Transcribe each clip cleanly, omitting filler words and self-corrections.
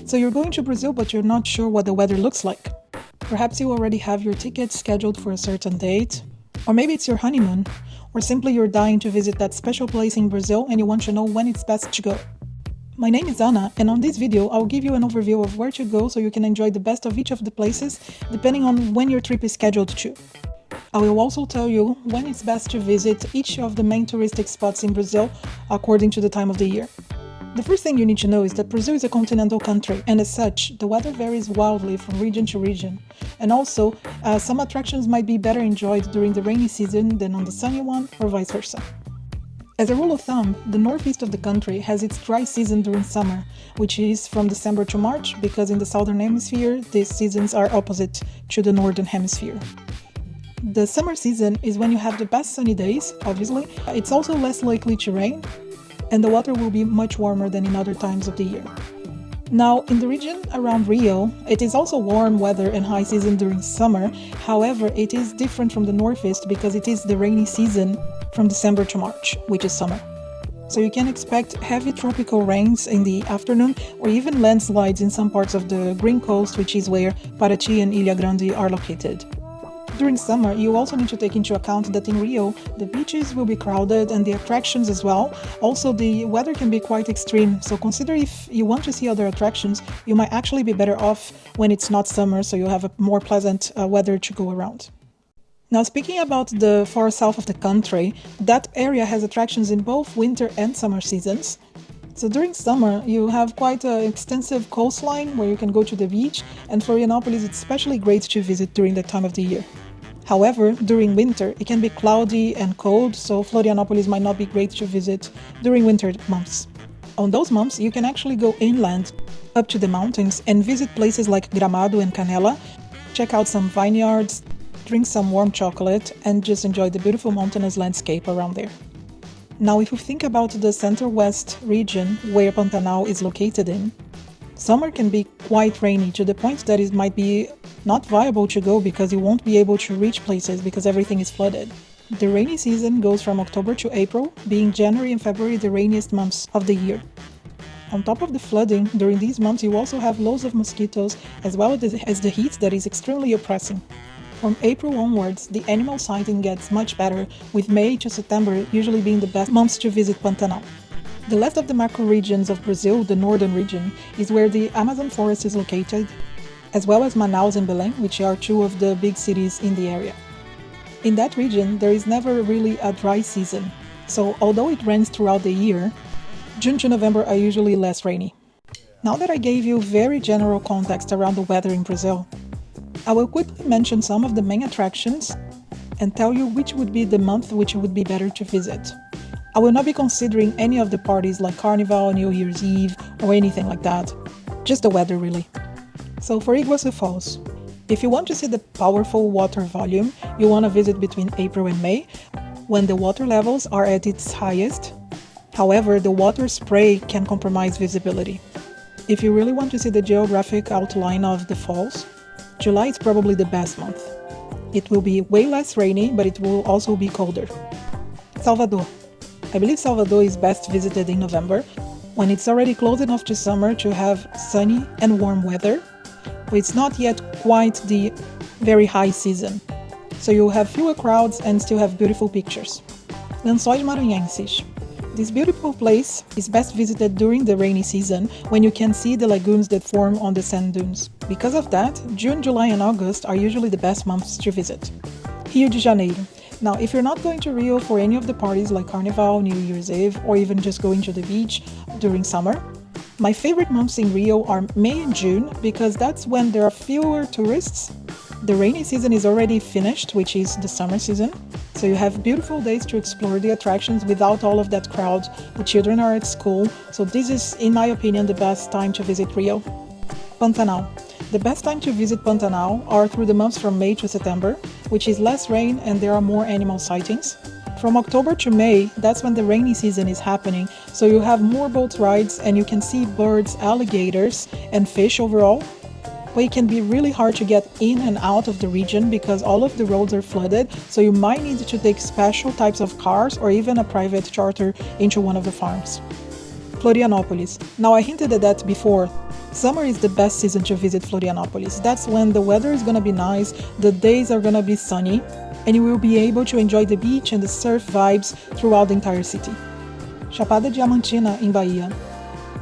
So you're going to Brazil, but you're not sure what the weather looks like. Perhaps you already have your tickets scheduled for a certain date, or maybe it's your honeymoon, or simply you're dying to visit that special place in Brazil and you want to know when it's best to go. My name is Anna, and on this video I'll give you an overview of where to go so you can enjoy the best of each of the places depending on when your trip is scheduled to. I will also tell you when it's best to visit each of the main touristic spots in Brazil according to the time of the year. The first thing you need to know is that Brazil is a continental country, and as such, the weather varies wildly from region to region. And also, some attractions might be better enjoyed during the rainy season than on the sunny one, or vice versa. As a rule of thumb, the northeast of the country has its dry season during summer, which is from December to March, because in the southern hemisphere, these seasons are opposite to the northern hemisphere. The summer season is when you have the best sunny days, obviously. It's also less likely to rain, and the water will be much warmer than in other times of the year. Now, in the region around Rio, it is also warm weather and high season during summer. However, it is different from the northeast because it is the rainy season from December to March, which is summer. So you can expect heavy tropical rains in the afternoon or even landslides in some parts of the Green Coast, which is where Paraty and Ilha Grande are located. During summer, you also need to take into account that in Rio, the beaches will be crowded and the attractions as well. Also, the weather can be quite extreme, so consider if you want to see other attractions, you might actually be better off when it's not summer, so you have a more pleasant weather to go around. Now, speaking about the far south of the country, that area has attractions in both winter and summer seasons. So during summer, you have quite an extensive coastline where you can go to the beach, and Florianopolis is especially great to visit during that time of the year. However, during winter, it can be cloudy and cold, so Florianopolis might not be great to visit during winter months. On those months, you can actually go inland, up to the mountains, and visit places like Gramado and Canela, check out some vineyards, drink some warm chocolate, and just enjoy the beautiful mountainous landscape around there. Now, if you think about the center-west region where Pantanal is located in, summer can be quite rainy to the point that it might be not viable to go because you won't be able to reach places because everything is flooded. The rainy season goes from October to April, being January and February the rainiest months of the year. On top of the flooding, during these months you also have loads of mosquitoes as well as the heat that is extremely oppressing. From April onwards, the animal sighting gets much better, with May to September usually being the best months to visit Pantanal. The last of the macro regions of Brazil, the northern region, is where the Amazon forest is located, as well as Manaus and Belém, which are two of the big cities in the area. In that region, there is never really a dry season, so although it rains throughout the year, June to November are usually less rainy. Now that I gave you very general context around the weather in Brazil, I will quickly mention some of the main attractions and tell you which would be the month which would be better to visit. I will not be considering any of the parties like Carnival, New Year's Eve, or anything like that. Just the weather, really. So for Iguaçu Falls, if you want to see the powerful water volume, you want to visit between April and May, when the water levels are at its highest. However, the water spray can compromise visibility. If you really want to see the geographic outline of the falls, July is probably the best month. It will be way less rainy, but it will also be colder. Salvador. I believe Salvador is best visited in November, when it's already close enough to summer to have sunny and warm weather, but it's not yet quite the very high season. So you'll have fewer crowds and still have beautiful pictures. Lençóis Maranhenses. This beautiful place is best visited during the rainy season when you can see the lagoons that form on the sand dunes. Because of that, June, July and August are usually the best months to visit. Rio de Janeiro. Now, if you're not going to Rio for any of the parties like Carnival, New Year's Eve, or even just going to the beach during summer, my favorite months in Rio are May and June because that's when there are fewer tourists. The rainy season is already finished, which is the summer season, so you have beautiful days to explore the attractions without all of that crowd. The children are at school, so this is, in my opinion, the best time to visit Rio. Pantanal. The best time to visit Pantanal are through the months from May to September, which is less rain and there are more animal sightings. From October to May, that's when the rainy season is happening, so you have more boat rides and you can see birds, alligators, and fish overall. But it can be really hard to get in and out of the region because all of the roads are flooded, so you might need to take special types of cars or even a private charter into one of the farms. Florianopolis. Now, I hinted at that before. Summer is the best season to visit Florianopolis. That's when the weather is gonna be nice, the days are gonna be sunny, and you will be able to enjoy the beach and the surf vibes throughout the entire city. Chapada Diamantina in Bahia.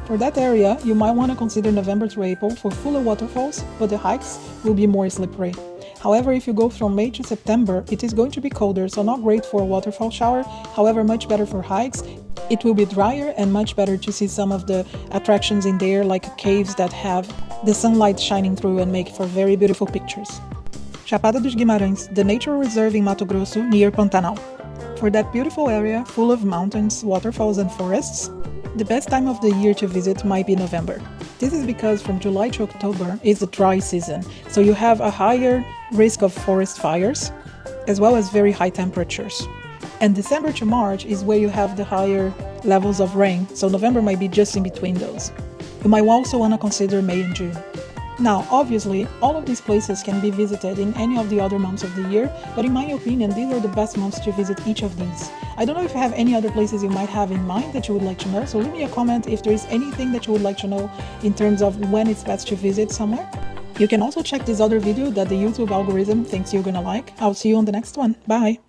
For that area, you might want to consider November to April for fuller waterfalls, but the hikes will be more slippery. However, if you go from May to September, it is going to be colder, so not great for a waterfall shower, however much better for hikes. It will be drier and much better to see some of the attractions in there, like caves that have the sunlight shining through and make for very beautiful pictures. Chapada dos Guimarães, the nature reserve in Mato Grosso near Pantanal. For that beautiful area, full of mountains, waterfalls and forests, the best time of the year to visit might be November. This is because from July to October is the dry season, so you have a higher risk of forest fires, as well as very high temperatures. And December to March is where you have the higher levels of rain, so November might be just in between those. You might also want to consider May and June. Now, obviously, all of these places can be visited in any of the other months of the year, but in my opinion, these are the best months to visit each of these. I don't know if you have any other places you might have in mind that you would like to know, so leave me a comment if there is anything that you would like to know in terms of when it's best to visit somewhere. You can also check this other video that the YouTube algorithm thinks you're gonna like. I'll see you on the next one. Bye!